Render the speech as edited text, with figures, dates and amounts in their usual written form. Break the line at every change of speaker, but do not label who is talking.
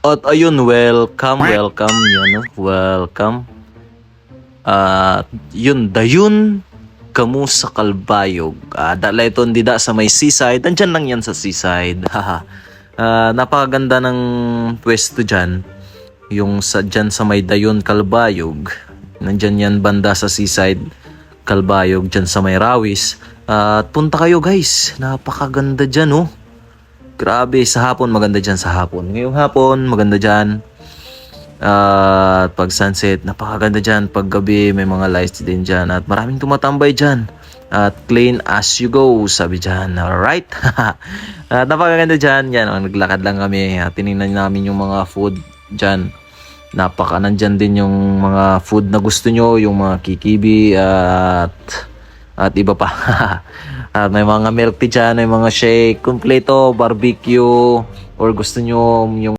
At ayun, welcome yun, no? Welcome. At yun, dayon kamu sa Kalbayog. Dala ito hindi da sa may seaside. Nandyan lang yan sa seaside. Haha. Napakaganda ng pwesto dyan. Yung dyan sa may dayon Kalbayog. Nandyan yan banda sa seaside. Kalbayog dyan sa may Rawis. At punta kayo guys. Napakaganda dyan oh. Grabe, sa hapon maganda dyan sa hapon. Ngayong hapon maganda dyan. At pag sunset, napakaganda dyan. Pag gabi, may mga lights din dyan. At maraming tumatambay dyan. At clean as you go, sabi dyan. Alright? At napakaganda dyan. Yan, naglakad lang kami. At tinignan namin yung mga food dyan. Nandyan din yung mga food na gusto nyo. Yung mga kikibi at iba pa. At may mga milk tea dyan, may mga shake, kompleto, barbecue, or gusto nyo yung